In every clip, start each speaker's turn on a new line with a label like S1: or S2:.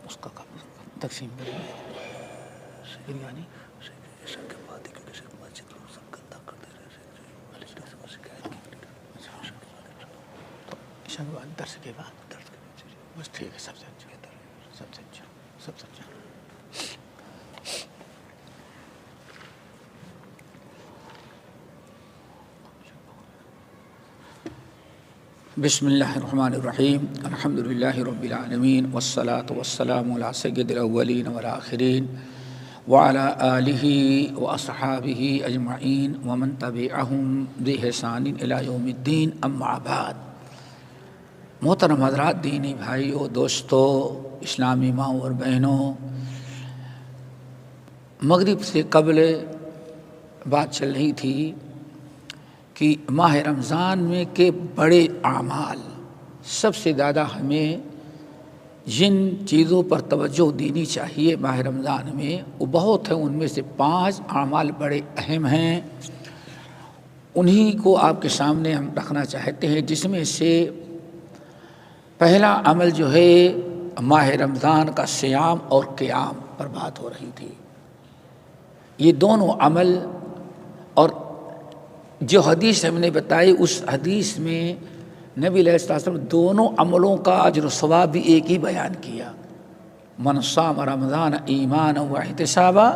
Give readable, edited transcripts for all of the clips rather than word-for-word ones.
S1: اس کا تقسیم کریں بریانی عشاء کے بعد درس کے بعد بس ٹھیک ہے، سب سے اچھا سب سے اچھا سب سے اچھا۔ بسم اللہ الرحمن الرحیم، الحمد للہ رب العالمین والصلاة والسلام علی سید الاولین والآخرین وعلی آلہ واصحابہ اجمعین ومن تبعہم بإحسان الی یوم الدین، اما بعد۔ محترم حضرات، دینی بھائیوں، دوستوں، اسلامی ماؤں اور بہنوں، مغرب سے قبل بات چل رہی تھی کہ ماہ رمضان میں کے بڑے اعمال، سب سے زیادہ ہمیں جن چیزوں پر توجہ دینی چاہیے ماہ رمضان میں وہ بہت ہیں، ان میں سے 5 اعمال بڑے اہم ہیں، انہی کو آپ کے سامنے ہم رکھنا چاہتے ہیں، جس میں سے پہلا عمل جو ہے ماہ رمضان کا صیام اور قیام پر بات ہو رہی تھی۔ یہ دونوں عمل، اور جو حدیث ہم نے بتائی اس حدیث میں نبی علیہ السلام دونوں عملوں کا اجر و ثواب بھی ایک ہی بیان کیا۔ من صام رمضان ایمانا واحتسابا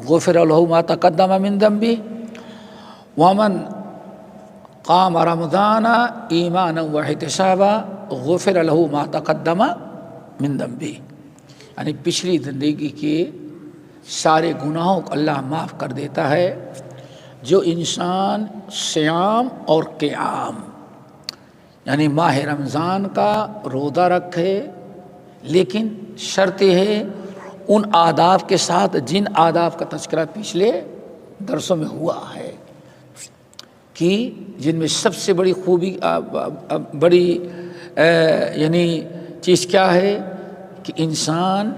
S1: غفر له ما تقدم من ذنبه ومن قام رمضان ایمانا واحتسابا غفر له ما تقدم من ذنبه، یعنی پچھلی زندگی کے سارے گناہوں کو اللہ معاف کر دیتا ہے جو انسان صیام اور قیام، یعنی ماہ رمضان کا روزہ رکھے، لیکن شرط ہے ان آداب کے ساتھ جن آداب کا تذکرہ پچھلے درسوں میں ہوا ہے، کہ جن میں سب سے بڑی خوبی بڑی یعنی چیز کیا ہے کہ انسان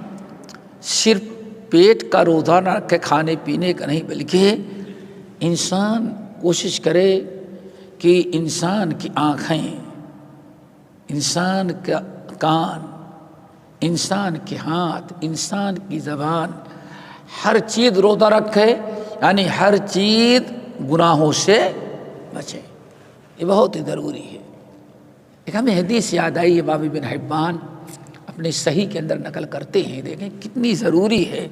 S1: صرف پیٹ کا روزہ نہ رکھے، کھانے پینے کا نہیں، بلکہ انسان کوشش کرے کہ انسان کی آنکھیں، انسان کا کان، انسان کے ہاتھ، انسان کی زبان، ہر چیز روزہ رکھے، یعنی ہر چیز گناہوں سے بچے۔ یہ بہت ہی ضروری ہے۔ ایک ہمیں حدیث یاد آئی ہے، امام ابن حبان اپنے صحیح کے اندر نقل کرتے ہیں، دیکھیں کتنی ضروری ہے۔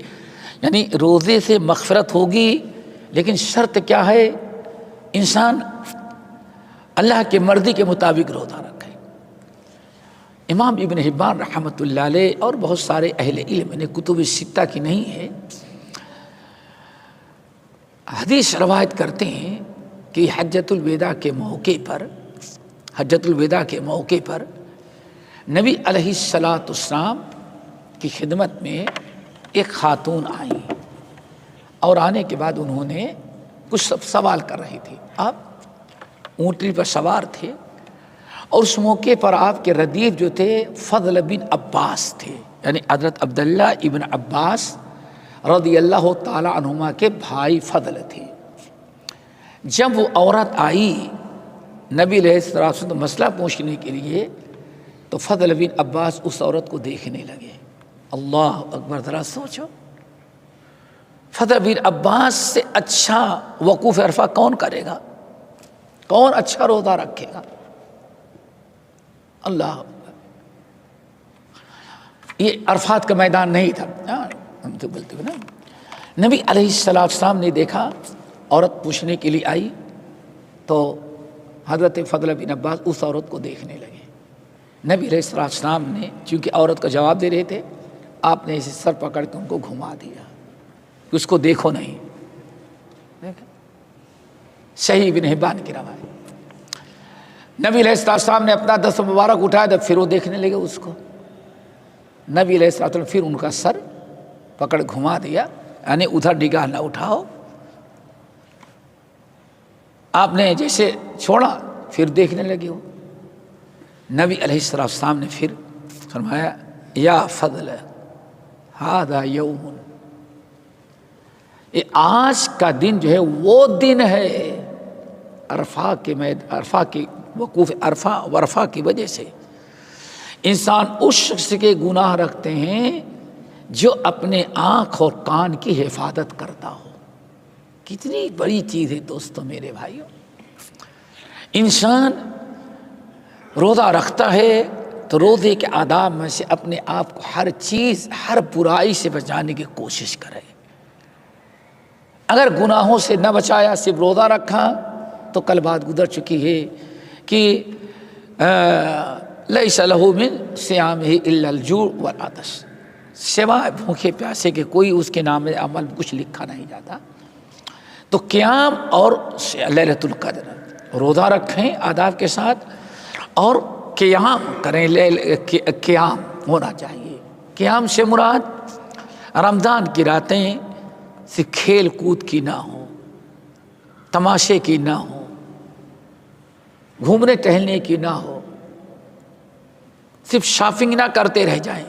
S1: یعنی روزے سے مغفرت ہوگی، لیکن شرط کیا ہے؟ انسان اللہ کے مرضی کے مطابق روزہ رکھے۔ امام ابن حبان رحمۃ اللہ علیہ اور بہت سارے اہل علم نے کتب ستہ کی نہیں ہے، حدیث روایت کرتے ہیں کہ حجۃ الوداع کے موقع پر نبی علیہ السلام کی خدمت میں ایک خاتون آئی، اور آنے کے بعد انہوں نے کچھ سوال کر رہی تھی۔ آپ اونٹنی پر سوار تھے، اور اس موقع پر آپ کے ردیف جو تھے فضل بن عباس تھے، یعنی حضرت عبداللہ ابن عباس رضی اللہ تعالی عنہما کے بھائی فضل تھے۔ جب وہ عورت آئی نبی علیہ السلام سے مسئلہ پوچھنے کے لیے، تو فضل بن عباس اس عورت کو دیکھنے لگے۔ اللہ اکبر، ذرا سوچو، فضل بن عباس سے اچھا وقوف عرفہ کون کرے گا؟ کون اچھا روزہ رکھے گا؟ اللہ، یہ عرفات کا میدان نہیں تھا، ہم تو بولتے ہو نا۔ نبی علیہ السلام نے دیکھا عورت پوچھنے کے لیے آئی، تو حضرت فضل بن عباس اس عورت کو دیکھنے لگے۔ نبی علیہ السلام نے چونکہ عورت کا جواب دے رہے تھے، آپ نے اسے سر پکڑ کے ان کو گھما دیا، اس کو دیکھو نہیں۔ صحیح ابن حبان کی روایت۔ نبی علیہ السلام نے اپنا دست مبارک اٹھایا، تو پھر وہ دیکھنے لگے اس کو۔ نبی علیہ السلام پھر ان کا سر پکڑ گھما دیا، یعنی ادھر نگاہ نہ اٹھاؤ۔ آپ نے جیسے چھوڑا، پھر دیکھنے لگے وہ۔ نبی علیہ السلام نے پھر فرمایا، یا فضل ھذا یوم، یہ آج کا دن جو ہے وہ دن ہے عرفہ کے وقوف عرفہ کی وجہ سے انسان اس شخص کے گناہ رکھتے ہیں جو اپنے آنکھ اور کان کی حفاظت کرتا ہو۔ کتنی بڑی چیز ہے دوستو میرے بھائیوں۔ انسان روزہ رکھتا ہے تو روزے کے آداب میں سے اپنے آپ کو ہر چیز، ہر برائی سے بچانے کی کوشش کرے۔ اگر گناہوں سے نہ بچایا، صرف روزہ رکھا، تو کل بات گزر چکی ہے کہ لیس لہ من صیامہ الا الجوع والعطش، سوائے بھوکے پیاسے کے کوئی اس کے نام عمل کچھ لکھا نہیں جاتا۔ تو قیام اور لیلۃ القدر، روزہ رکھیں آداب کے ساتھ اور قیام کریں، قیام ہونا چاہیے۔ قیام سے مراد رمضان کی راتیں صرف کھیل کود کی نہ ہوں، تماشے کی نہ ہوں، گھومنے ٹہلنے کی نہ ہو، صرف شاپنگ نہ کرتے رہ جائیں۔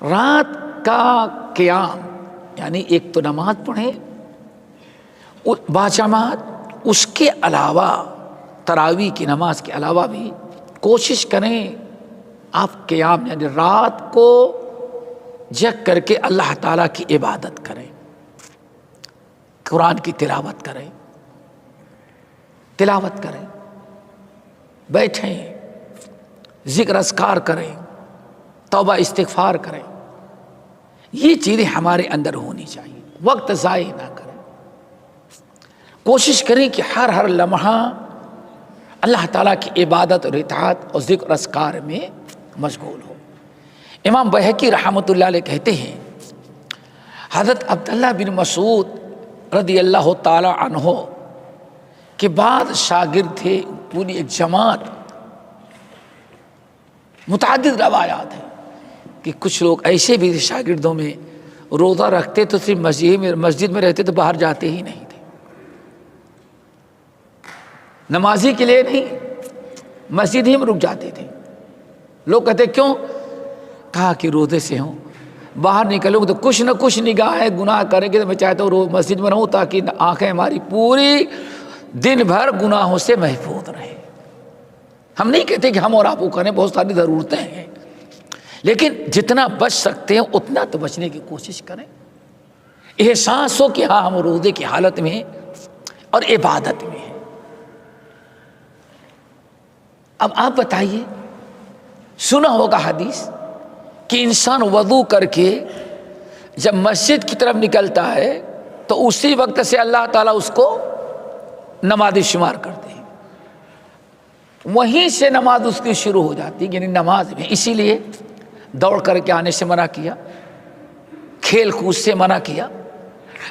S1: رات کا قیام یعنی ایک تو نماز پڑھیں باجماعت، اس کے علاوہ تراویح کی نماز کے علاوہ بھی کوشش کریں آپ قیام یعنی رات کو جگ کر کے اللہ تعالیٰ کی عبادت کریں، قرآن کی تلاوت کریں، بیٹھیں، ذکر اذکار کریں، توبہ استغفار کریں۔ یہ چیزیں ہمارے اندر ہونی چاہیے، وقت ضائع نہ کریں، کوشش کریں کہ ہر لمحہ اللہ تعالیٰ کی عبادت اور اطاعت اور ذکر اذکار میں مشغول ہو۔ امام بہقی رحمۃ اللہ علیہ کہتے ہیں حضرت عبداللہ بن مسعود رضی اللہ تعالی عنہ کے بعد شاگرد تھے، پوری ایک جماعت، متعدد روایات ہیں کہ کچھ لوگ ایسے بھی تھے شاگردوں میں روزہ رکھتے تو صرف مسجد میں رہتے تو باہر جاتے ہی نہیں تھے، نمازی کے لیے نہیں، مسجد ہی میں رک جاتے تھے۔ لوگ کہتے کیوں؟ کہا کہ روزے سے ہوں، باہر نکلوں گے تو کچھ نہ کچھ نگاہیں گناہ کریں گے، تو میں چاہتا ہوں مسجد میں رہوں تاکہ آنکھیں ہماری پوری دن بھر گناہوں سے محفوظ رہیں۔ ہم نہیں کہتے کہ ہم اور آپ کو کریں، بہت ساری ضرورتیں ہیں، لیکن جتنا بچ سکتے ہیں اتنا تو بچنے کی کوشش کریں۔ احساس ہو کہ ہاں ہم روزے کی حالت میں ہیں اور عبادت میں ہیں۔ اب آپ بتائیے، سنا ہوگا حدیث کہ انسان وضو کر کے جب مسجد کی طرف نکلتا ہے تو اسی وقت سے اللہ تعالیٰ اس کو نمازی شمار کرتے ہیں، وہیں سے نماز اس کی شروع ہو جاتی ہے، یعنی نماز میں۔ اسی لیے دوڑ کر کے آنے سے منع کیا، کھیل کود سے منع کیا۔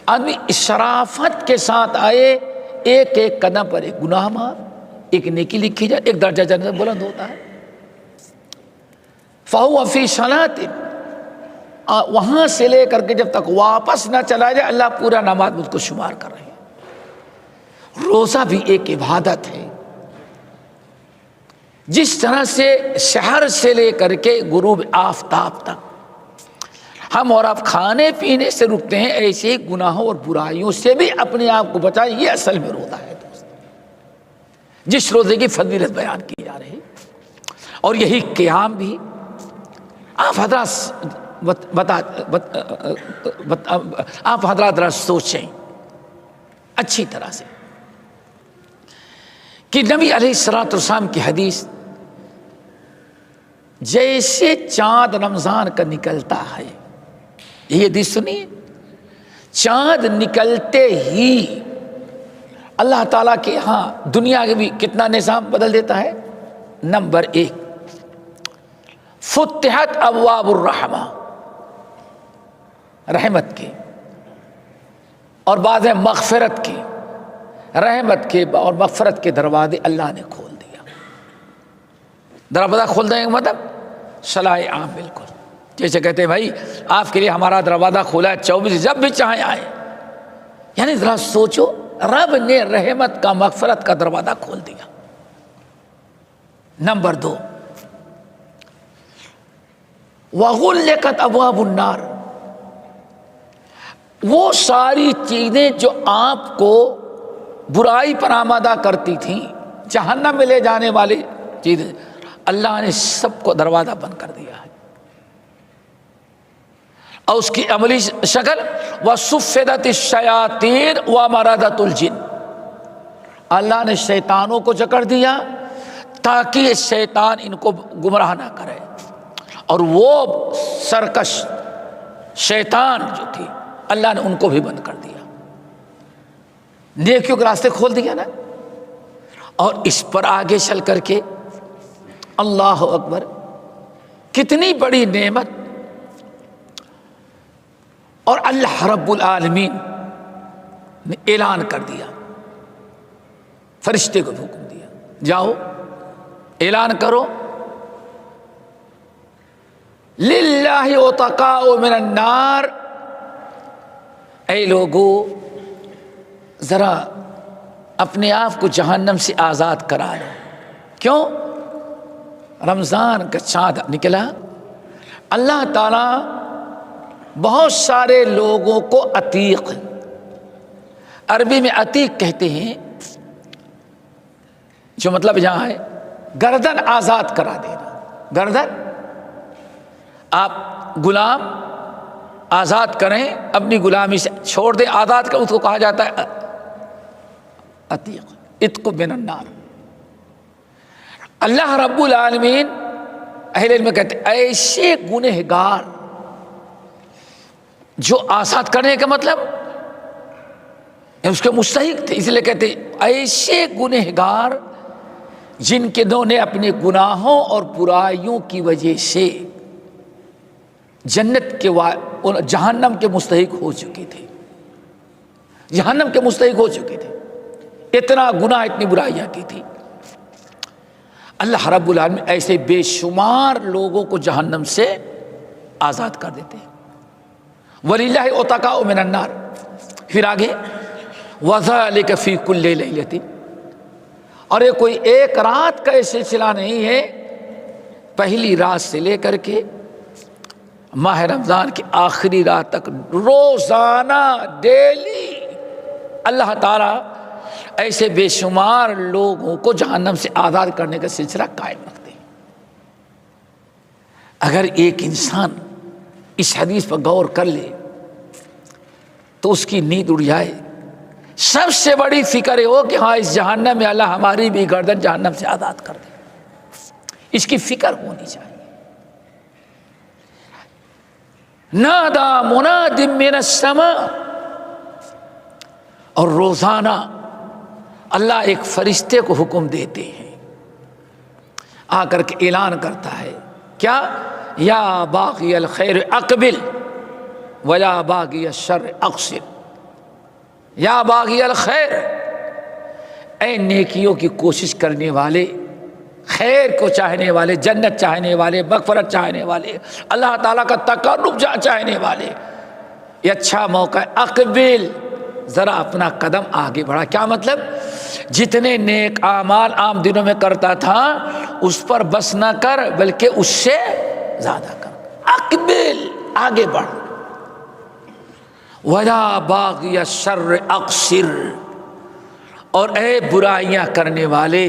S1: آدمی شرافت کے ساتھ آئے، ایک ایک قدم پر ایک گناہ معاف، ایک نیکی لکھی جائے، ایک درجہ جنت بلند ہوتا ہے۔ فَهُوَ فِي صَلَاةٍ، وہاں سے لے کر کے جب تک واپس نہ چلا جائے اللہ پورا نماز مجھ کو شمار کر رہے ہیں۔ روزہ بھی ایک عبادت ہے، جس طرح سے شہر سے لے کر کے غروب آفتاب تک ہم اور آپ کھانے پینے سے رکتے ہیں، ایسے ہی گناہوں اور برائیوں سے بھی اپنے آپ کو بچائیں۔ یہ اصل میں روزہ ہے دوست، جس روزے کی فضیلت بیان کی جا رہی، اور یہی قیام بھی۔ آپ حضرات ذرا سوچیں اچھی طرح سے کہ نبی علیہ الصلوۃ والسلام کی حدیث، جیسے چاند رمضان کا نکلتا ہے، یہ حدیث سنیے، چاند نکلتے ہی اللہ تعالیٰ کے ہاں دنیا کے بھی کتنا نظام بدل دیتا ہے۔ نمبر 1، فتحت ابواب الرحمہ، رحمت کے اور بعض مغفرت کے، رحمت کے اور مغفرت کے دروازے اللہ نے کھول دیا۔ دروازہ کھول دیں گے مطلب صلاح عام، بالکل جیسے کہتے ہیں بھائی آپ کے لیے ہمارا دروازہ کھولا ہے، 24 جب بھی چاہیں آئے۔ یعنی ذرا سوچو، رب نے رحمت کا مغفرت کا دروازہ کھول دیا۔ نمبر 2، وغلقت ابواب النار، وہ ساری چیزیں جو آپ کو برائی پر آمادہ کرتی تھیں، جہنم میں لے جانے والی چیزیں، اللہ نے سب کو دروازہ بند کر دیا ہے، اور اس کی عملی شکل وَصُفِّدَتِ الشَّيَاطِينُ وَمَرَدَتُ الْجِنِّ، اللہ نے شیطانوں کو جکڑ دیا تاکہ یہ شیطان ان کو گمراہ نہ کرے، اور وہ سرکش شیطان جو تھی اللہ نے ان کو بھی بند کر دیا، نیکیوں کے راستے کھول دیا نا۔ اور اس پر آگے چل کر کے اللہ اکبر، کتنی بڑی نعمت، اور اللہ رب العالمین نے اعلان کر دیا، فرشتے کو حکم دیا جاؤ اعلان کرو للہ عتقاء من النار، اے لوگو ذرا اپنے آپ کو جہنم سے آزاد کرا لو۔ کیوں؟ رمضان کا چاند نکلا، اللہ تعالیٰ بہت سارے لوگوں کو عتیق، عربی میں عتیق کہتے ہیں جو مطلب یہاں ہے گردن آزاد کرا دینا، گردن آپ غلام آزاد کریں، اپنی غلامی سے چھوڑ دیں، آزاد کریں، اس کو کہا جاتا ہے عتیق، عتق من النار۔ اللہ رب العالمین اہل علم کہتے ہیں ایسے گنہگار جو آزاد کرنے کا مطلب اس کے مستحق تھے، اس لیے کہتے ہیں ایسے گنہگار جن کے انہوں نے اپنے گناہوں اور برائیوں کی وجہ سے جنت کے جہنم کے مستحق ہو چکے تھے، جہنم کے مستحق ہو چکے تھے، اتنا گناہ اتنی برائیاں کی تھی۔ اللہ رب العالمین ایسے بے شمار لوگوں کو جہنم سے آزاد کر دیتے ہیں۔ وَلِلَّهِ عُتَقَاءُ مِنَ النَّارِ، پھر آگے وَذَلِكَ فِي كُلِّ لَيْلَةٍ، اور یہ کوئی ایک رات کا سلسلہ نہیں ہے، پہلی رات سے لے کر کے ماہ رمضان کی آخری رات تک روزانہ ڈیلی اللہ تعالیٰ ایسے بے شمار لوگوں کو جہنم سے آزاد کرنے کا سلسلہ قائم رکھتے ہیں۔ اگر ایک انسان اس حدیث پر غور کر لے تو اس کی نیند اڑ جائے۔ سب سے بڑی فکر یہ ہو کہ ہاں اس جہنم میں اللہ ہماری بھی گردن جہنم سے آزاد کر دے، اس کی فکر ہونی چاہیے۔ نادا مناد من السماء، اور روزانہ اللہ ایک فرشتے کو حکم دیتے ہیں، آ کر کے اعلان کرتا ہے کیا؟ یا باغی الخیر اقبل ویا باغی الشر اقصر، یا باغی الخیر، اے نیکیوں کی کوشش کرنے والے، خیر کو چاہنے والے، جنت چاہنے والے، مغفرت چاہنے والے، اللہ تعالیٰ کا تقرب چاہنے والے، یہ اچھا موقع ہے، اقبل، ذرا اپنا قدم آگے بڑھا۔ کیا مطلب؟ جتنے نیک اعمال عام دنوں میں کرتا تھا اس پر بس نہ کر بلکہ اس سے زیادہ کر، اقبل، آگے بڑھ۔ وَلَا بَاغِيَ الشَّرِّ أَقْصِرْ، اور اے برائیاں کرنے والے،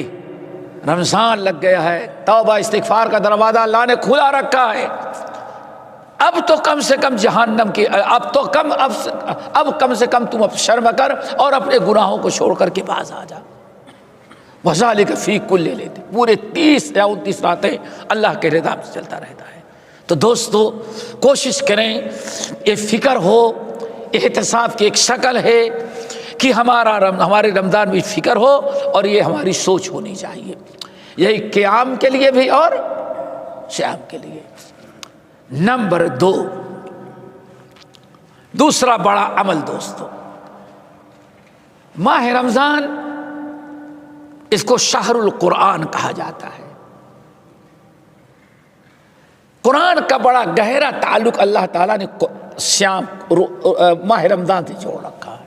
S1: رمضان لگ گیا ہے، توبہ استغفار کا دروازہ اللہ نے کھلا رکھا ہے، اب تو کم سے کم جہنم کی اب کم سے کم تم اب شرم کر اور اپنے گناہوں کو چھوڑ کر کے باز آ جا۔ وَذَلِكَ فِي كُلِّ لَيْلَةٍ، پورے 30 یا 29 راتیں اللہ کے رضا میں چلتا رہتا ہے۔ تو دوستو کوشش کریں، یہ فکر ہو، احتساب کی ایک شکل ہے کہ ہمارے رمضان میں فکر ہو، اور یہ ہماری سوچ ہونی چاہیے، یہی قیام کے لیے بھی اور صیام کے لیے۔ نمبر 2، دوسرا بڑا عمل دوستو، ماہ رمضان اس کو شہر القرآن کہا جاتا ہے۔ قرآن کا بڑا گہرا تعلق اللہ تعالیٰ نے ماہ رمضان سے جوڑ رکھا ہے،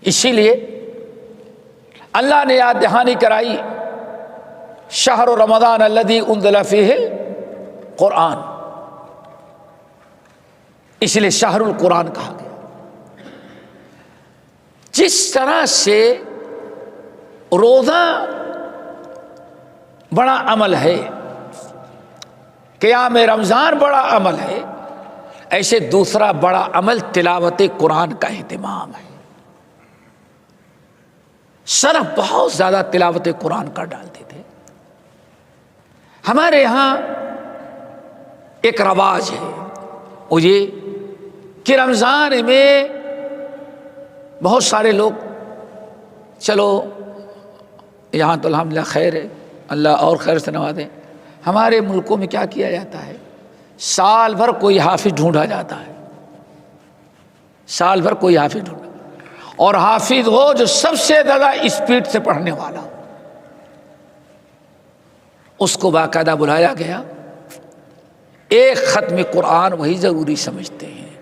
S1: اسی لیے اللہ نے یاد دہانی کرائی شہر رمضان الذی انزل فیہ القرآن، اس لیے شہر القرآن کہا گیا۔ جس طرح سے روزہ بڑا عمل ہے، قیام رمضان بڑا عمل ہے، ایسے دوسرا بڑا عمل تلاوت قرآن کا اہتمام ہے۔ صرف بہت زیادہ تلاوت قرآن کا ڈالتے تھے۔ ہمارے یہاں ایک رواج ہے وہ یہ کہ رمضان میں بہت سارے لوگ، چلو یہاں تو الحمدللہ خیر ہے، اللہ اور خیر سے نوازے، ہمارے ملکوں میں کیا کیا جاتا ہے، سال بھر کوئی حافظ ڈھونڈا جاتا ہے، سال بھر کوئی حافظ ڈھونڈا، اور حافظ ہو جو سب سے زیادہ اسپیڈ سے پڑھنے والا، اس کو باقاعدہ بلایا گیا۔ ایک ختم قرآن وہی ضروری سمجھتے ہیں،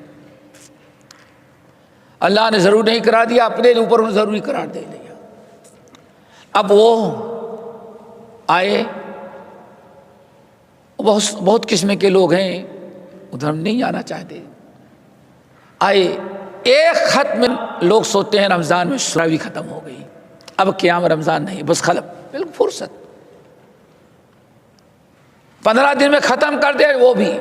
S1: اللہ نے ضرور نہیں کرا دیا، اپنے اوپر انہوں نے ضروری قرار دے لیا۔ اب وہ آئے، بہت قسم کے لوگ ہیں، ادھر ہم نہیں آنا چاہتے، آئے ایک ختم، لوگ سوچتے ہیں رمضان میں شرابی ختم ہو گئی، اب قیام رمضان نہیں، بس ختم، بالکل فرصت، 15 دن میں ختم کر دے۔ وہ بھی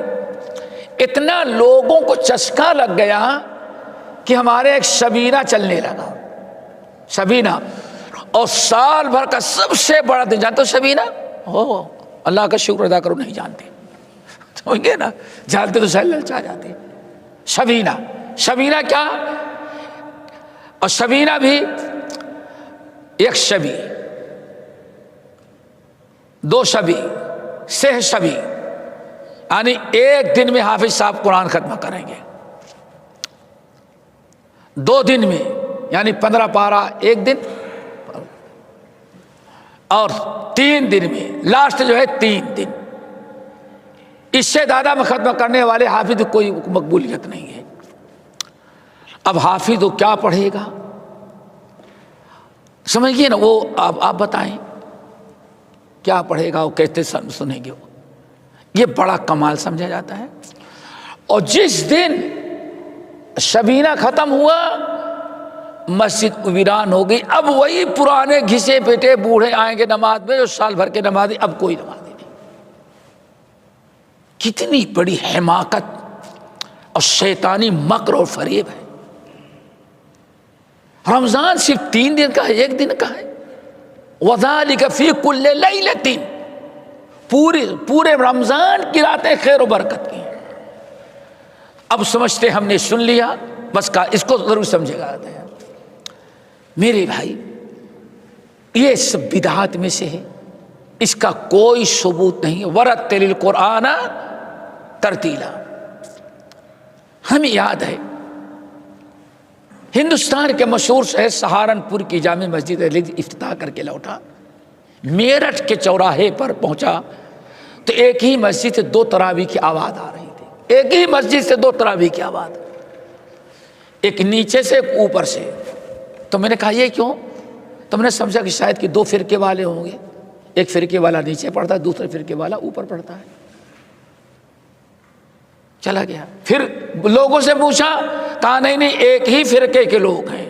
S1: اتنا لوگوں کو چسکا لگ گیا کہ ہمارے ایک شبینہ چلنے لگا، شبینہ، اور سال بھر کا سب سے بڑا دن، جانتے ہو شبینہ؟ ہو اللہ کا شکر ادا کرو، نہیں جانتے، سمجھے نا، جانتے تو سہل للچا جاتے۔ شبینہ، شبینہ کیا؟ اور شبینہ بھی ایک شبی، دو شبی، سہ شبی، یعنی ایک دن میں حافظ صاحب قرآن ختم کریں گے، 2 دن میں یعنی 15 پارہ ایک دن، اور 3 دن میں لاسٹ جو ہے 3 دن، اس سے زیادہ میں ختم کرنے والے حافظ کوئی مقبولیت نہیں ہے۔ اب حافظ وہ کیا پڑھے گا، سمجھیے نا، وہ آپ بتائیں کیا پڑھے گا، وہ کیسے سنیں گے، یہ بڑا کمال سمجھا جاتا ہے۔ اور جس دن شبینہ ختم ہوا، مسجد ویران ہو گئی، اب وہی پرانے گھسے پیٹے بوڑھے آئیں گے نماز میں، جو سال بھر کے نمازی، اب کوئی نمازی نہیں۔ کتنی بڑی حماقت اور شیطانی مکر اور فریب ہے۔ رمضان صرف 3 دن کا ہے، 1 دن کا ہے، وَذَلِكَ فِي كُلِّ لَيْلَةٍ، پورے رمضان کی راتیں خیر و برکت کی ہیں۔ اب سمجھتے ہم نے سن لیا بس، کا اس کو ضرور سمجھے گا۔ میرے بھائی، یہ سب بدعات میں سے ہے، اس کا کوئی ثبوت نہیں۔ وَرَتِّلِ الْقُرْآنَ ترتیلا، ہمیں یاد ہے ہندوستان کے مشہور شہر سہارنپور کی جامع مسجد افتتاح کر کے لوٹا، میرٹھ کے چوراہے پر پہنچا تو ایک ہی مسجد سے 2 تراویح کی آواز آ رہی تھی، ایک ہی مسجد سے 2 تراویح کی آواز، ایک نیچے سے ایک اوپر سے۔ تو میں نے کہا یہ کیوں؟ تو میں نے سمجھا کہ شاید کہ 2 فرقے والے ہوں گے، ایک فرقے والا نیچے پڑھتا ہے، دوسرے فرقے والا اوپر پڑھتا ہے۔ چلا گیا، پھر لوگوں سے پوچھا، کہا نہیں ایک ہی فرقے کے لوگ ہیں۔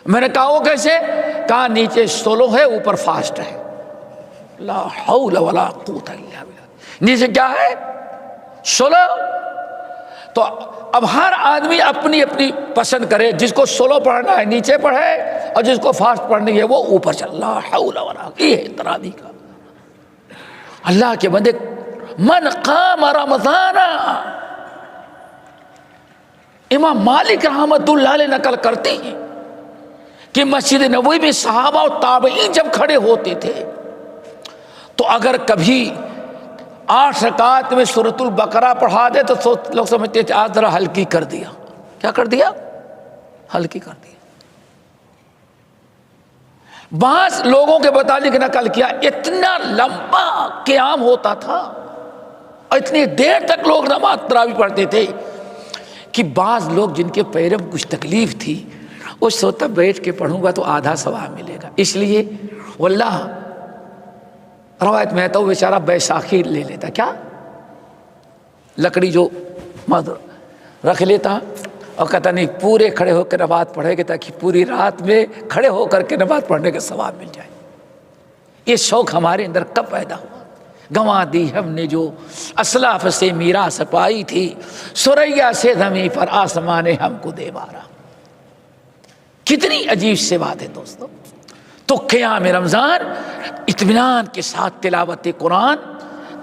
S1: میں نے کہا وہ کیسے؟ کہا نیچے سولو ہے، اوپر فاسٹ ہے۔ لا حول ولا قوت الا باللہ۔ نیچے کیا ہے؟ سولو۔ تو اب ہر آدمی اپنی اپنی پسند کرے، جس کو سولو پڑھنا ہے نیچے پڑھے، اور جس کو فاسٹ پڑھنی ہے وہ اوپر چل۔ لا حول ولا، یہ ہے تراویح کا۔ اللہ کے بندے، من قام رمضان، امام مالک رحمۃ اللہ علیہ نقل کرتے ہیں کہ مسجد نبوی میں صحابہ اور تابعین جب کھڑے ہوتے تھے تو اگر کبھی 8 رکعات میں سورۃ البقرہ پڑھا دے تو لوگ سمجھتے تھے آج ذرا ہلکی کر دیا۔ کیا کر دیا؟ ہلکی کر دیا۔ بعض لوگوں کے متعلق نقل کیا اتنا لمبا قیام ہوتا تھا اور اتنی دیر تک لوگ نماز تراویح پڑھتے تھے کہ بعض لوگ جن کے پیروں میں کچھ تکلیف تھی وہ سوتا بیٹھ کے پڑھوں گا تو آدھا ثواب ملے گا، اس لیے واللہ روایت میں تو بیچارہ بیساکھی لے لیتا، کیا لکڑی جو رکھ لیتا اور کہتا نہیں پورے کھڑے ہو کے نماز پڑھے گے تاکہ پوری رات میں کھڑے ہو کر کے نماز پڑھنے کا ثواب مل جائے۔ یہ شوق ہمارے اندر کب پیدا ہوا؟ گنوا دی ہم نے جو اسلاف سے میراث پائی تھی، سریا سے زمیں پر آسمان نے ہم کو دے مارا۔ کتنی عجیب سے بات ہے دوستو۔ تو قیام رمضان اطمینان کے ساتھ تلاوت قرآن،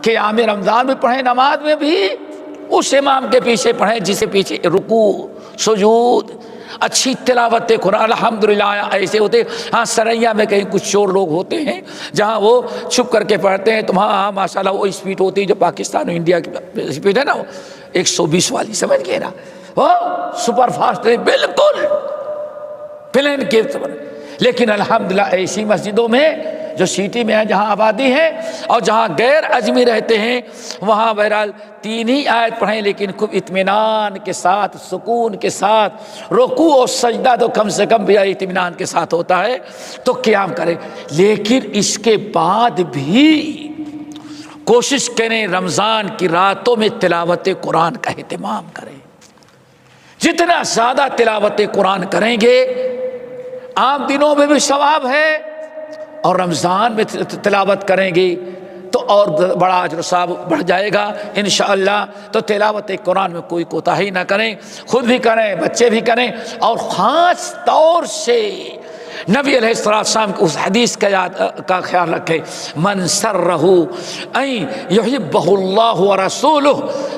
S1: قیام رمضان میں پڑھیں، نماز میں بھی اس امام کے پیچھے پڑھیں جس کے پیچھے رکوع، سجود، اچھی تلاوت قرآن۔ الحمدللہ ایسے ہوتے، ہاں سریا میں کہیں کچھ چور لوگ ہوتے ہیں جہاں وہ چھپ کر کے پڑھتے ہیں، تو ہاں ماشاءاللہ وہ اسپیڈ ہوتی ہے جو پاکستان اور انڈیا کی اسپیڈ ہے نا، وہ 120 والی، سمجھ گئے نا، وہ سپر فاسٹ ہے بالکل پلین کے۔ لیکن الحمدللہ ایسی مسجدوں میں جو سٹی میں ہے، جہاں آبادی ہے اور جہاں غیر اجمی رہتے ہیں، وہاں بہرحال 3 ہی آیت پڑھیں، لیکن خوب اطمینان کے ساتھ، سکون کے ساتھ، رکوع اور سجدہ تو کم سے کم بھی اطمینان کے ساتھ ہوتا ہے، تو قیام کریں۔ لیکن اس کے بعد بھی کوشش کریں رمضان کی راتوں میں تلاوت قرآن کا اہتمام کریں۔ جتنا زیادہ تلاوت قرآن کریں گے، عام دنوں میں بھی ثواب ہے، اور رمضان میں تلاوت کریں گے تو اور بڑا اجر و ثواب بڑھ جائے گا انشاءاللہ۔ تو تلاوت قرآن میں کوئی کوتاہی نہ کریں، خود بھی کریں، بچے بھی کریں، اور خاص طور سے نبی علیہ السلام کی اس حدیث کا خیال رکھیں، من سرہ ان یحبہ اللہ ورسولہ،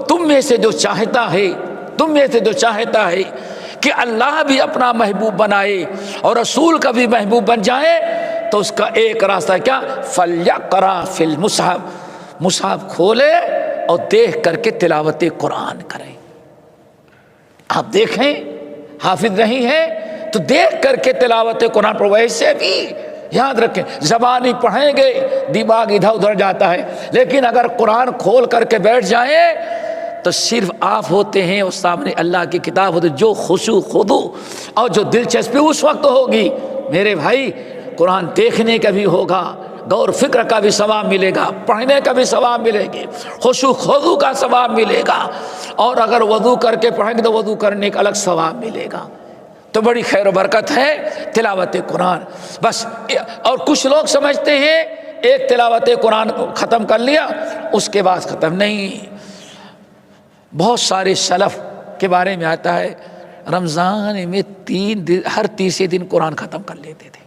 S1: تم میں سے جو چاہتا ہے کہ اللہ بھی اپنا محبوب بنائے اور رسول کا بھی محبوب بن جائے، تو اس کا ایک راستہ کیا؟ فَلْيَقْرَأْ فِي الْمُصْحَفِ، مصحف کھولے اور دیکھ کر کے تلاوت قرآن کریں۔ آپ دیکھیں، حافظ نہیں ہے تو دیکھ کر کے تلاوت قرآن پر، ویسے بھی یاد رکھیں زبانی پڑھیں گے دماغ ادھر ادھر جاتا ہے، لیکن اگر قرآن کھول کر کے بیٹھ جائیں تو صرف آپ ہوتے ہیں اور سامنے اللہ کی کتاب ہوتی، جو خشوع خضوع اور جو دلچسپی اس وقت ہوگی۔ میرے بھائی، قرآن دیکھنے کا بھی ہوگا، غور فکر کا بھی ثواب ملے گا، پڑھنے کا بھی ثواب ملے گا، خشوع خضوع کا ثواب ملے گا، اور اگر وضو کر کے پڑھیں گے تو وضو کرنے کا الگ ثواب ملے گا۔ تو بڑی خیر و برکت ہے تلاوت قرآن۔ بس، اور کچھ لوگ سمجھتے ہیں ایک تلاوت قرآن ختم کر لیا اس کے بعد ختم نہیں۔ بہت سارے سلف کے بارے میں آتا ہے رمضان میں 3 دن، ہر تیسرے دن قرآن ختم کر لیتے تھے۔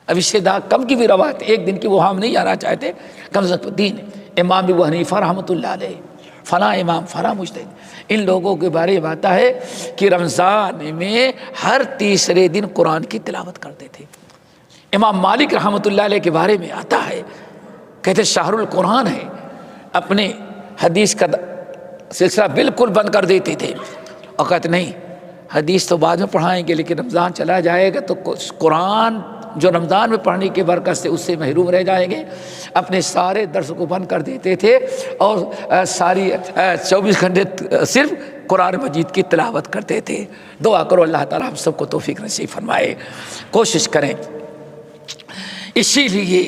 S1: اب اس سے کم کی بھی روایت، ایک دن کی وہ ہم نہیں جانا چاہتے، کم سے کم 3۔ امام ابو حنیفہ رحمۃ اللہ علیہ، فلاں امام، فلاں مجتہد، ان لوگوں کے بارے میں آتا ہے کہ رمضان میں ہر تیسرے دن قرآن کی تلاوت کرتے تھے۔ امام مالک رحمۃ اللہ علیہ کے بارے میں آتا ہے، کہتے شہر القرآن ہے، اپنے حدیث کا سلسلہ بالکل بند کر دیتے تھے، اور کہتے نہیں حدیث تو بعد میں پڑھائیں گے، لیکن رمضان چلا جائے گا تو قرآن جو رمضان میں پڑھنے کی برکت سے اس سے محروم رہ جائیں گے۔ اپنے سارے درس کو بند کر دیتے تھے اور ساری 24 گھنٹے صرف قرآن مجید کی تلاوت کرتے تھے۔ دعا کرو اللہ تعالیٰ ہم سب کو توفیق نصیب فرمائے، کوشش کریں۔ اسی لیے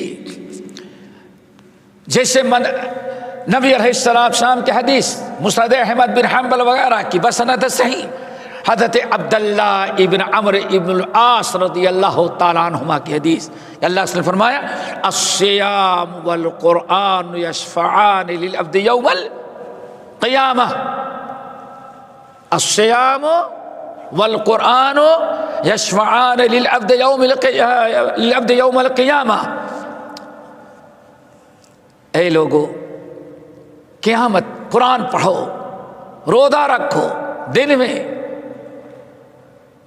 S1: جیسے نبی علیہ السلام کی حدیث مسند احمد بن حنبل وغیرہ کی بسند صحیح، حضرت عبداللہ ابن عمرو ابن العاص رضی اللہ تعالیٰ عنہما کی حدیث، اللہ نے فرمایا الصیام والقرآن یشفعان للعبد یوم القیامہ، الصیام والقرآن یشفعان للعبد یوم القیامہ۔ اے لوگو، قیامت قرآن پڑھو، روزہ رکھو، دن میں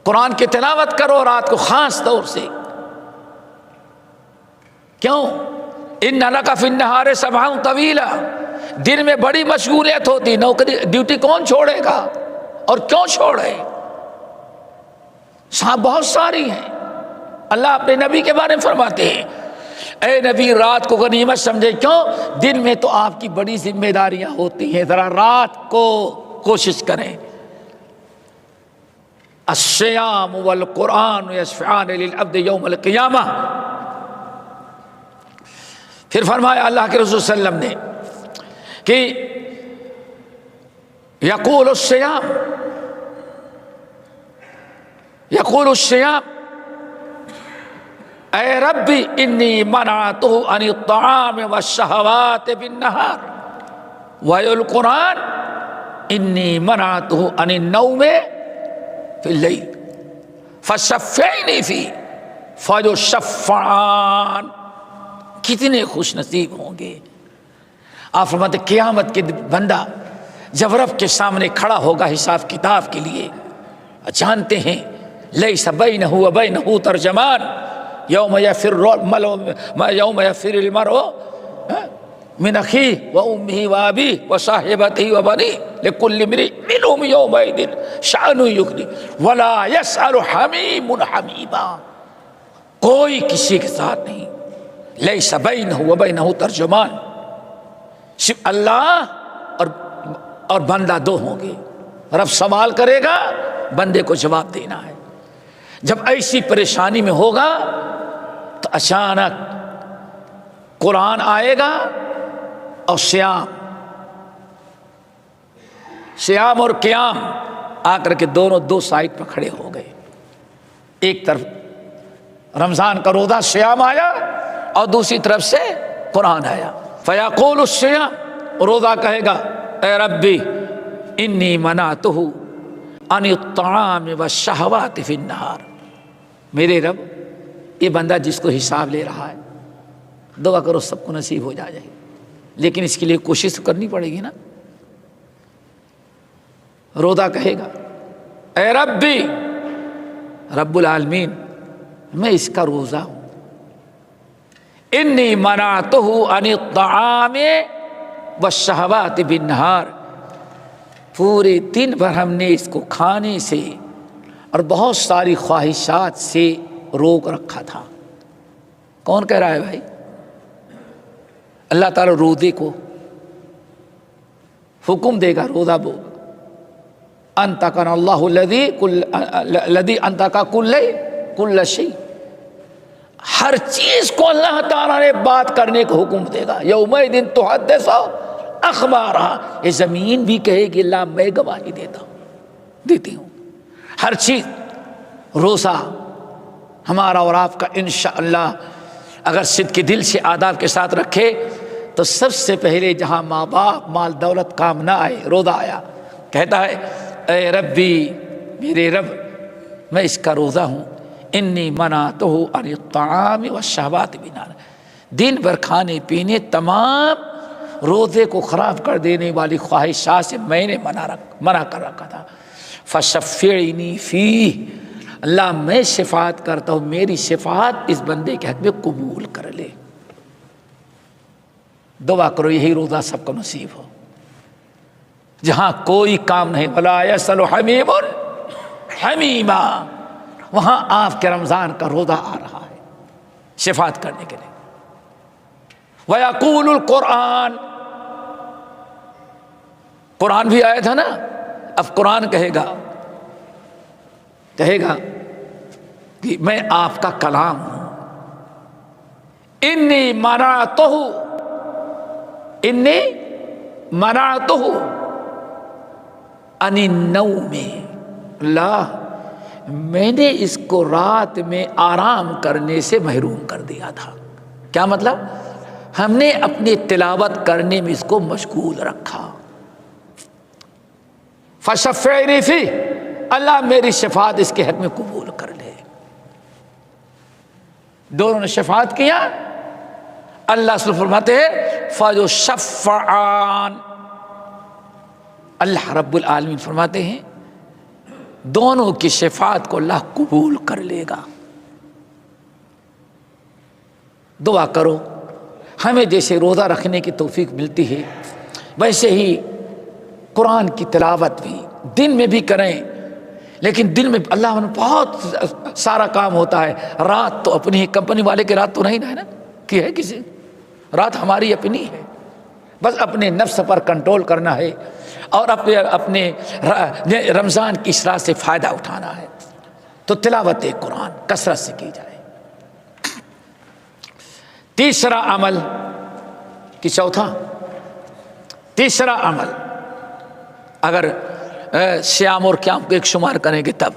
S1: قرآن کی تلاوت کرو، رات کو خاص طور سے۔ کیوں؟ ان لک فی النہار سبحا طویلا، دن میں بڑی مشغولیت ہوتی، نوکری ڈیوٹی کون چھوڑے گا اور کیوں چھوڑے؟ صاحب بہت ساری ہیں۔ اللہ اپنے نبی کے بارے میں فرماتے ہیں اے نبی رات کو غنیمت سمجھے، کیوں؟ دن میں تو آپ کی بڑی ذمہ داریاں ہوتی ہیں، ذرا رات کو کوشش کریں۔ الصیام والقرآن یشفعان للعبد یوم القیامہ۔ پھر فرمایا اللہ کے رسول صلی اللہ علیہ وسلم نے کہ یقول الصیام اے ربی انی منعتہ عن الطعام والشہوات بالنہار والقرآن انی منعتہ عن النوم فی اللیل فشفعنی فیہ فیشفعان۔ کتنے خوش نصیب ہوں گے۔ آپ فرماتے قیامت کے بندہ جب رب کے سامنے کھڑا ہوگا حساب کتاب کے لیے، جانتے ہیں لیس بینہ و بینہ ترجمان، یوم یفر المرء من اخیہ و امہ و ابیہ و صاحبتہ و بنیہ لکل امرئ منہم یومئذ شأن یغنیہ ولا یسأل حمیم حمیما۔ کوئی کسی کے ساتھ نہیں، لیس بینہ و بینہ ترجمان، صرف اللہ اور بندہ دو ہوں گے۔ رب سوال کرے گا، بندے کو جواب دینا ہے۔ جب ایسی پریشانی میں ہوگا تو اچانک قرآن آئے گا اور سیام اور قیام آ کر کے دونوں دو سائڈ پر کھڑے ہو گئے۔ ایک طرف رمضان کا روزہ سیام آیا اور دوسری طرف سے قرآن آیا۔ فیقول السیام، روزہ کہے گا اے ربی انی منعتہ عن الطعام والشہوات فی النہار، میرے رب یہ بندہ جس کو حساب لے رہا ہے، دعا کرو سب کو نصیب ہو جائے، لیکن اس کے لیے کوشش کرنی پڑے گی نا۔ روزہ کہے گا اے ربی، رب العالمین میں اس کا روزہ ہوں، انی منعتہ عن الطعام والشہوات بالنہار، پورے دن بھر ہم نے اس کو کھانے سے اور بہت ساری خواہشات سے روک رکھا تھا۔ کون کہہ رہا ہے بھائی؟ اللہ تعالیٰ روزے کو حکم دے گا، روزہ بو انتقن اللہ الذی انتقا کل شیء، ہر چیز کو اللہ تعالیٰ نے بات کرنے کا حکم دے گا۔ یومئذ تحدث اخبارہا، یہ زمین بھی کہے گی اللہ میں گواہی دیتی ہوں۔ ہر چیز، روزہ ہمارا اور آپ کا انشاءاللہ اگر صدق دل سے آداب کے ساتھ رکھے تو سب سے پہلے جہاں ماں باپ مال دولت کام نہ آئے، روزہ آیا، کہتا ہے اے ربی، میرے رب میں اس کا روزہ ہوں، انی منعتہ عن الطعام والشہوات بالنہار، دن بھر کھانے پینے تمام روزے کو خراب کر دینے والی خواہشات سے میں نے منع کر رکھا تھا۔ فشفعنی فیہ، اللہ میں شفاعت کرتا ہوں، میری شفاعت اس بندے کے حق میں قبول کر لے۔ دعا کرو یہی روزہ سب کو نصیب ہو، جہاں کوئی کام نہیں، ولا یسأل حمیم حمیما، وہاں آپ کے رمضان کا روزہ آ رہا ہے شفاعت کرنے کے لیے۔ وَيَقُولُ الْقُرْآنُ، قرآن بھی آیا تھا نا، اب قرآن کہے گا کہ میں آپ کا کلام ہوں، انی منعتہ عن النوم، اللہ میں نے اس کو رات میں آرام کرنے سے محروم کر دیا تھا۔ کیا مطلب؟ ہم نے اپنی تلاوت کرنے میں اس کو مشغول رکھا۔ فشفعنی فیہ، اللہ میری شفاعت اس کے حق میں قبول کر لے۔ دونوں نے شفاعت کیا، اللہ سے فرماتے ہیں فیشفعان، اللہ رب العالمین فرماتے ہیں دونوں کی شفاعت کو اللہ قبول کر لے گا۔ دعا کرو ہمیں جیسے روزہ رکھنے کی توفیق ملتی ہے ویسے ہی قرآن کی تلاوت بھی دن میں بھی کریں، لیکن دن میں اللہ میں بہت سارا کام ہوتا ہے۔ رات تو اپنی کمپنی والے کی رات تو نہیں ہے نا، کہ ہے کسی رات ہماری اپنی ہے، بس اپنے نفس پر کنٹرول کرنا ہے اور اپنے رمضان کی اس رات سے فائدہ اٹھانا ہے۔ تو تلاوت قرآن کثرت سے کی جائے۔ تیسرا عمل کہ تیسرا عمل اگر سیام اور قیام کو ایک شمار کریں گے تب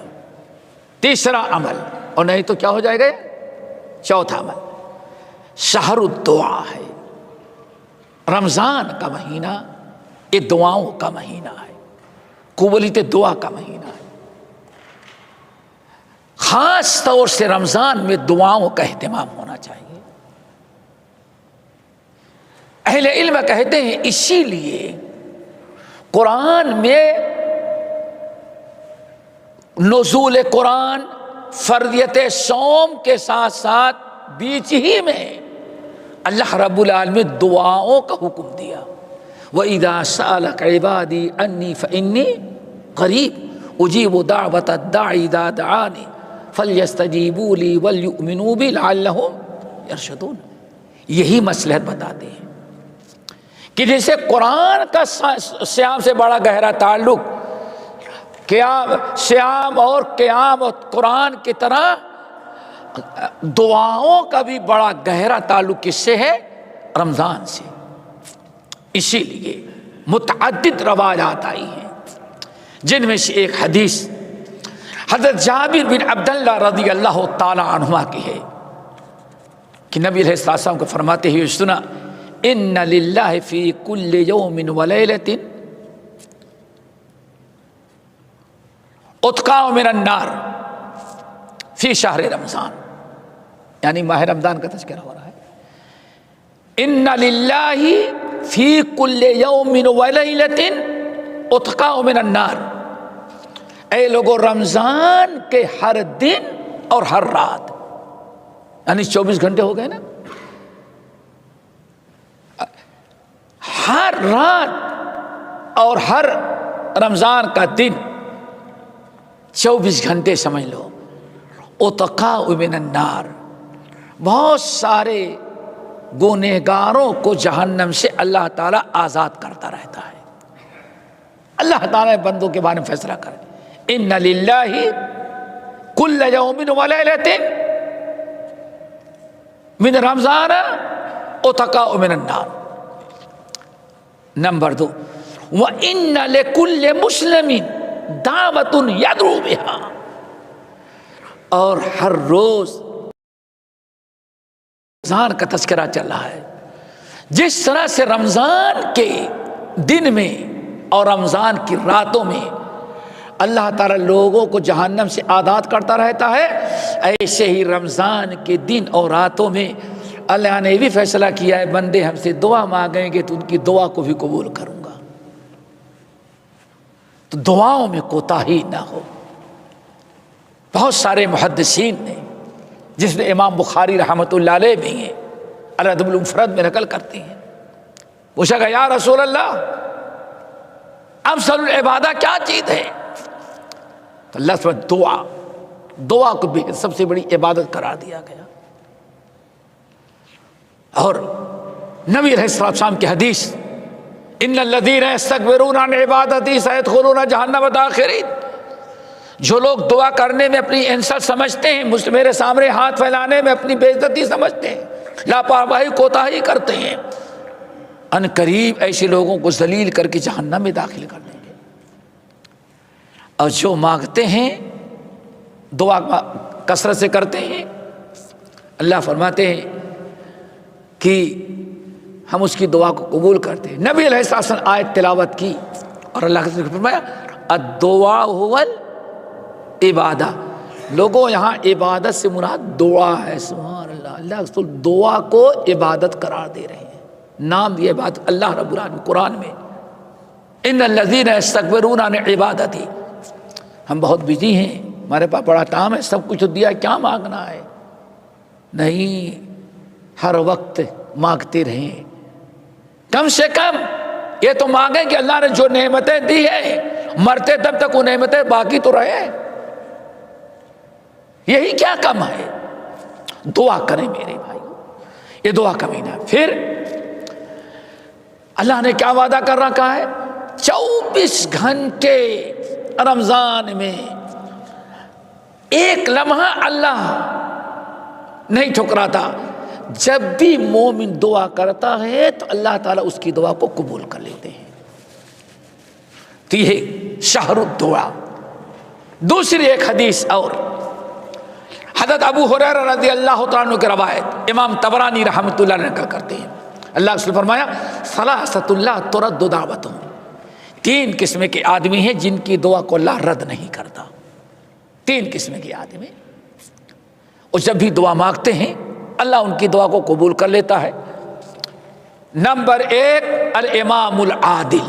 S1: تیسرا عمل، اور نہیں تو کیا ہو جائے گا؟ چوتھا عمل شہر الدعا ہے۔ رمضان کا مہینہ یہ دعاؤں کا مہینہ ہے، قبولیت دعا کا مہینہ ہے۔ خاص طور سے رمضان میں دعاؤں کا اہتمام ہونا چاہیے۔ اہل علم کہتے ہیں اسی لیے قرآن میں نزول قرآن فرضیت صوم کے ساتھ ساتھ بیچ ہی میں اللہ رب العالمین دعاؤں کا حکم دیا۔ وَإِذَا سَأَلَكَ عِبَادِي أَنِّي فَإِنِّي قَرِيبٌ أُجِيبُ دَعْوَةَ الدَّاعِ إِذَا دَعَانِ فَلْيَسْتَجِيبُوا لِي وَلْيُؤْمِنُوا بِي لَعَلَّهُمْ يَرْشُدُونَ۔ یہی مصلحت بتاتے ہیں کہ جیسے قرآن کا صیام سے بڑا گہرا تعلق صیام اور قیام اور قرآن کی طرح دعاؤں کا بھی بڑا گہرا تعلق کس سے ہے؟ رمضان سے۔ اسی لیے متعدد روایات آئی ہیں، جن میں سے ایک حدیث حضرت جابر بن عبداللہ رضی اللہ تعالی عنہما کی ہے کہ نبی علیہ السلام کو فرماتے ہوئے سنا، ان للہ فی کل یوم ولیلۃ اتقاء من النار فی شہر رمضان، یعنی ماہ رمضان کا تذکرہ ہو رہا ہے۔ ان للہ فی کل یوم ولیلۃ اتقاء من النار، اے لوگوں رمضان کے ہر دن اور ہر رات، یعنی 24 گھنٹے ہو گئے نا، ہر رات اور ہر رمضان کا دن 24 گھنٹے سمجھ لو، اتقاء من النار، بہت سارے گنہگاروں کو جہنم سے اللہ تعالیٰ آزاد کرتا رہتا ہے۔ اللہ تعالیٰ بندوں کے بارے میں فیصلہ کرے، ان للہ کل یوم ولیلۃ من رمضان اتقاء من النار۔ نمبر 2، وَإِنَّ لِكُلِّ مُسْلِمٍ دعوۃ یدعو بها، اور ہر روز رمضان کا تذکرہ چل رہا ہے، جس طرح سے رمضان کے دن میں اور رمضان کی راتوں میں اللہ تعالیٰ لوگوں کو جہنم سے آزاد کرتا رہتا ہے، ایسے ہی رمضان کے دن اور راتوں میں اللہ نے بھی فیصلہ کیا ہے بندے ہم سے دعا مانگیں گے تو ان کی دعا کو بھی قبول کروں گا۔ تو دعاؤں میں کوتاہی نہ ہو۔ بہت سارے محدثین نے، جس میں امام بخاری رحمۃ اللہ علیہ بھی ہیں، الادب المفرد میں نقل کرتے ہیں، پوچھا گیا یا رسول اللہ افضل العبادہ کیا چیز ہے؟ تو اللہ سے دعا کو بھی سب سے بڑی عبادت قرار دیا گیا۔ اور نبی علیہ السلام کی حدیث، ان الذین یستکبرون عن عبادتی سیدخلون جہنم داخرین، جو لوگ دعا کرنے میں اپنی انسلٹ سمجھتے ہیں، میرے سامنے ہاتھ پھیلانے میں اپنی بے عزتی سمجھتے ہیں، لاپرواہی کوتاہی کرتے ہیں، ان قریب ایسے لوگوں کو ذلیل کر کے جہنم میں داخل کر دیں گے۔ اور جو مانگتے ہیں دعا کثرت سے کرتے ہیں، اللہ فرماتے ہیں کہ ہم اس کی دعا کو قبول کرتے ہیں۔ نبی علیہ السلام آیت تلاوت کی اور اللہ نے فرمایا الدعاء هو العبادہ۔ لوگوں یہاں عبادت سے مراد دعا ہے، سبحان اللہ، اللہ رسول دعا کو عبادت قرار دے رہے ہیں، نام یہ بات اللہ رب العالمین قرآن میں، ان الذین یستکبرون عن عبادتی۔ ہم بہت بزی ہیں، ہمارے پاس بڑا کام ہے، سب کچھ دیا، کیا مانگنا ہے؟ نہیں، ہر وقت مانگتے رہیں، کم سے کم یہ تو مانگیں کہ اللہ نے جو نعمتیں دی ہیں مرتے تب تک وہ نعمتیں باقی تو رہے، یہی کیا کم ہے؟ دعا کریں میرے بھائی، یہ دعا کا مہینہ۔ پھر اللہ نے کیا وعدہ کر رکھا ہے؟ 24 گھنٹے رمضان میں ایک لمحہ اللہ نہیں ٹھکراتا، جب بھی مومن دعا کرتا ہے تو اللہ تعالیٰ اس کی دعا کو قبول کر لیتے ہیں۔ تو یہ شہر الدعا۔ دوسری ایک حدیث اور حضرت ابو ہریرہ رضی اللہ تعالیٰ عنہ کی روایت امام طبرانی رحمۃ اللہ علیہ نقل کرتے ہیں، اللہ رسول فرمایا ثلاثۃ لا ترد دعوتہم، تین قسم کے آدمی ہیں جن کی دعا کو اللہ رد نہیں کرتا. تین قسم کے آدمی، اور جب بھی دعا مانگتے ہیں اللہ ان کی دعا کو قبول کر لیتا ہے. نمبر ایک الامام العادل،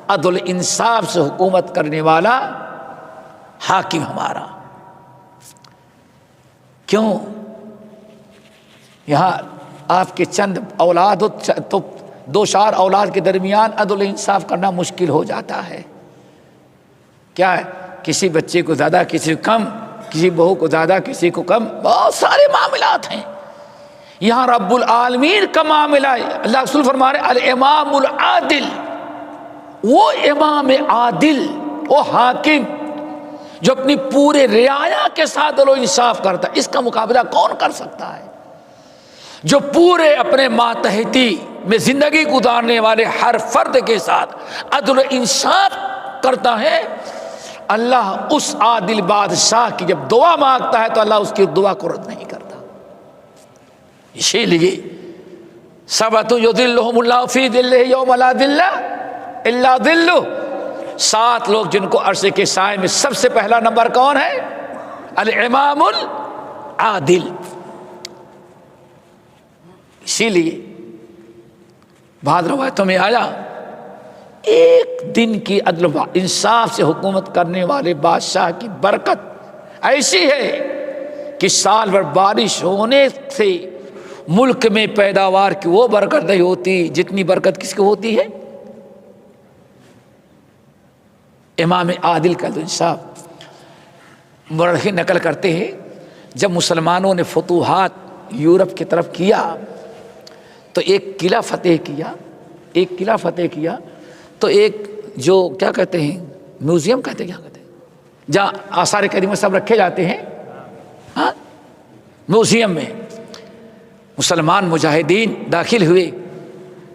S1: عدل انصاف سے حکومت کرنے والا حاکم ہمارا. کیوں؟ یہاں آپ کے چند اولاد تو دو چار اولاد کے درمیان عدل انصاف کرنا مشکل ہو جاتا ہے. کیا ہے؟ کسی بچے کو زیادہ کسی کو کم، کسی بہو کو زیادہ کسی کو کم، بہت سارے معاملات ہیں. یہاں رب العالمین کا معاملہ ہے. اللہ رسول فرما رہے الامام العادل، وہ امام عادل، وہ حاکم جو اپنی پورے رعایا کے ساتھ عدل و انصاف کرتا ہے. اس کا مقابلہ کون کر سکتا ہے؟ جو پورے اپنے ماتحتی میں زندگی گزارنے والے ہر فرد کے ساتھ عدل و انصاف کرتا ہے. اللہ اس عادل بادشاہ کی جب دعا مانگتا ہے تو اللہ اس کی دعا کو رد نہیں کرتا. اسی لیے سبعۃ یظلھم اللہ فی ظلہ یوم لا ظل الا ظلہ، 7 لوگ جن کو عرش کے سائے میں سب سے پہلا نمبر کون ہے؟ الامام العادل. اسی لیے بعض روایتوں میں آیا ایک دن کی عدل و انصاف سے حکومت کرنے والے بادشاہ کی برکت ایسی ہے کہ سال بھر بارش ہونے سے ملک میں پیداوار کی وہ برکت نہیں ہوتی جتنی برکت کس کی ہوتی ہے؟ امام عادل کا انصاف. مورخ نقل کرتے ہیں جب مسلمانوں نے فتوحات یورپ کی طرف کیا تو ایک قلعہ فتح کیا تو ایک جو کیا کہتے ہیں میوزیم کہتے ہیں، کیا کہتے ہیں جہاں آثار قدیمہ سب رکھے جاتے ہیں، ہاں میوزیم میں مسلمان مجاہدین داخل ہوئے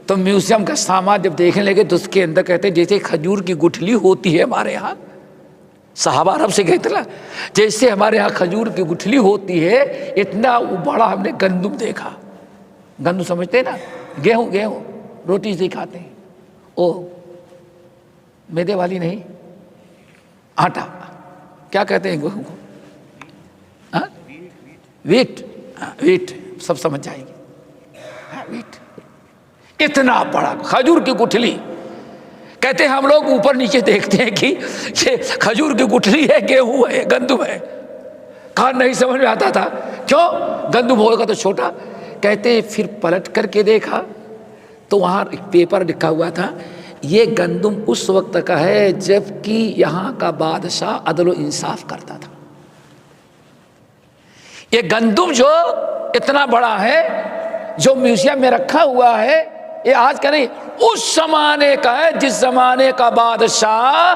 S1: تو میوزیم کا سامان جب دیکھنے لگے تو اس کے اندر کہتے ہیں جیسے کھجور کی گٹھلی ہوتی ہے ہمارے یہاں. صحابہ عرب سے کہتے ہیں جیسے ہمارے یہاں کھجور کی گٹھلی ہوتی ہے اتنا بڑا ہم نے گندم دیکھا. گندم سمجھتے ہیں نا، گیہوں روٹی سے کھاتے ہیں، او میدے والی نہیں، آٹا کیا کہتے ہیں گیہوں کو؟ ویٹ سب سمجھ جائیں گے. ویٹ اتنا بڑا کھجور کی گٹھلی، کہتے ہیں ہم لوگ اوپر نیچے دیکھتے ہیں کہ یہ کھجور کی گٹھلی ہے، گیہوں ہے، گندم ہے. کہاں نہیں سمجھ میں آتا تھا، کیوں؟ گندم ہوگا تو چھوٹا. کہتے ہیں پھر پلٹ کر کے دیکھا تو وہاں ایک پیپر لکھا ہوا تھا یہ گندم اس وقت کا ہے جب کہ یہاں کا بادشاہ عدل و انصاف کرتا تھا. یہ گندم جو اتنا بڑا ہے جو میوزیم میں رکھا ہوا ہے یہ آج کا نہیں، اس زمانے کا ہے جس زمانے کا بادشاہ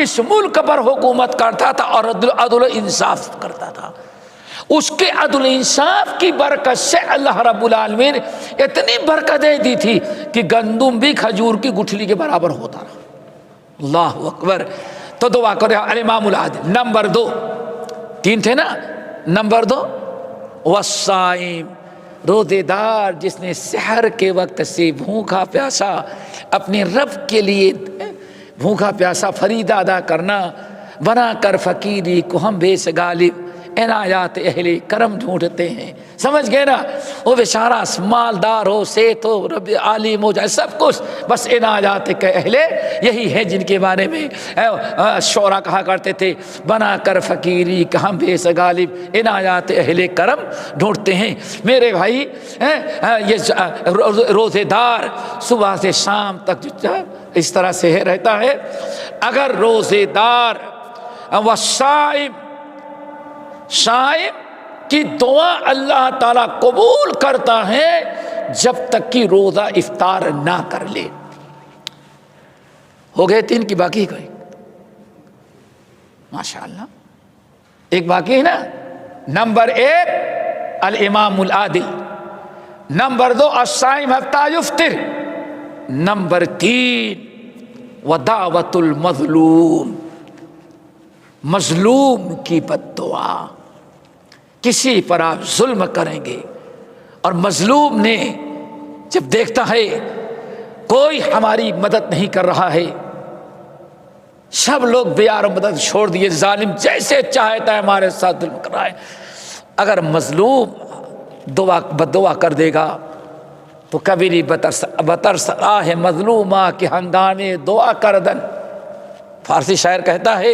S1: اس ملک پر حکومت کرتا تھا اور عدل و انصاف کرتا تھا. اس کے عدل انصاف کی برکت سے اللہ رب العالمین اتنی برکتیں دی تھی کہ گندم بھی کھجور کی گٹھلی کے برابر ہوتا رہا. اللہ اکبر. تو دعا کرے الامام العادل. نمبر 2، 3 تھے نا، نمبر 2 والصائم، روزے دار جس نے سحر کے وقت سے بھوکا پیاسا اپنے رب کے لیے بھوکا پیاسا فریضہ ادا کرنا، بنا کر فقیری کو ہم بیس غالب عنایات اہل کرم ڈھونڈتے ہیں. سمجھ گئے نا؟ وہ بیچارہ مالدار ہو، صحت ہو، رب عالم ہو جائے، سب کچھ بس عنایات کے اہل یہی ہیں جن کے بارے میں شعرا کہا کرتے تھے بنا کر فقیری کہ ہم بیس غالب عنایات اہل کرم ڈھونڈتے ہیں. میرے بھائی یہ روزے دار صبح سے شام تک اس طرح سے رہتا ہے. اگر روزے دار صائم کی دعا اللہ تعالیٰ قبول کرتا ہے جب تک کہ روزہ افطار نہ کر لے. ہو گئے 3 کی باقی کوئی؟ ماشاءاللہ ایک باقی ہے نا. نمبر 1 الامام العادل، نمبر 2 الصائم حتی یفطر، نمبر 3 ودعوت المظلوم، مظلوم کی بد دعا. کسی پر آپ ظلم کریں گے اور مظلوم نے جب دیکھتا ہے کوئی ہماری مدد نہیں کر رہا ہے، سب لوگ بیار مدد چھوڑ دیے، ظالم جیسے چاہتا ہے ہمارے ساتھ ظلم کر رہا ہے، اگر مظلوم بد دعا کر دے گا تو کبھی نہیں بترس آہ مظلومہ کے ہنگامے دعا کردن، فارسی شاعر کہتا ہے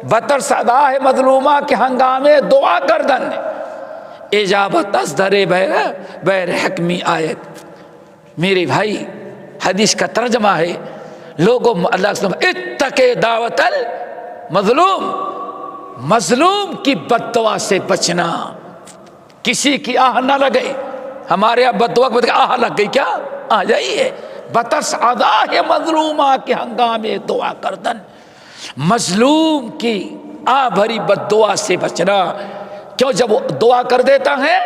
S1: بترس آہ مظلومہ کے ہنگامے دعا کردن اجابت از در بیر حکمی آیت۔ میرے بھائی حدیث کا ترجمہ ہے، لوگوں اللہ سے اتقے دعوت المظلوم، مظلوم کی بد دعا سے بچنا، کسی کی آہ نہ لگے۔ ہمارے یہاں بد دعا کی آہ لگ گئی، کیا آ جائیے، بترس آہ مظلومہ کے ہنگامے دعا کردن، مظلوم کی آہ بھری بد دعا سے بچنا۔ کیوں؟ جب وہ دعا کر دیتا ہے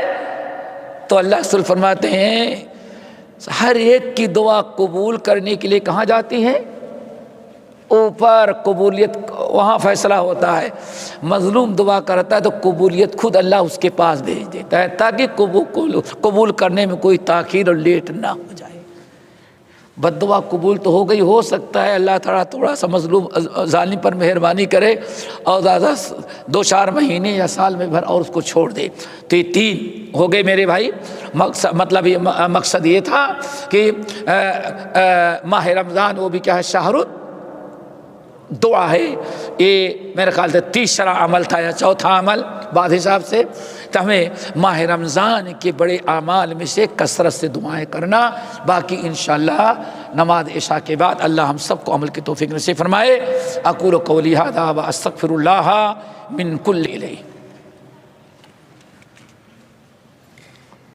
S1: تو اللہ رسول فرماتے ہیں ہر ایک کی دعا قبول کرنے کے لیے کہاں جاتی ہے؟ اوپر، قبولیت وہاں فیصلہ ہوتا ہے۔ مظلوم دعا کرتا ہے تو قبولیت خود اللہ اس کے پاس بھیج دیتا ہے تاکہ قبول کرنے میں کوئی تاخیر اور لیٹ نہ ہو جائے۔ بد دعا قبول تو ہو گئی، ہو سکتا ہے اللہ تعالیٰ تھوڑا سا مظلوم ظالم پر مہربانی کرے اور زیادہ 2-4 مہینے یا سال میں بھر اور اس کو چھوڑ دے۔ تو یہ 3 ہو گئے میرے بھائی، مطلب مقصد یہ تھا کہ ماہ رمضان وہ بھی کیا ہے، شہر دعا ہے۔ یہ میرے خیال سے 3 عمل تھا یا 4تھا عمل بعد حساب سے۔ تو ہمیں ماہ رمضان کے بڑے اعمال میں سے کثرت سے دعائیں کرنا، باقی انشاءاللہ نماز عشاء کے بعد اللہ ہم سب کو عمل کی توفیق نصیب فرمائے۔ اقول قولی ھذا واستغفر اللہ من کل الیہ۔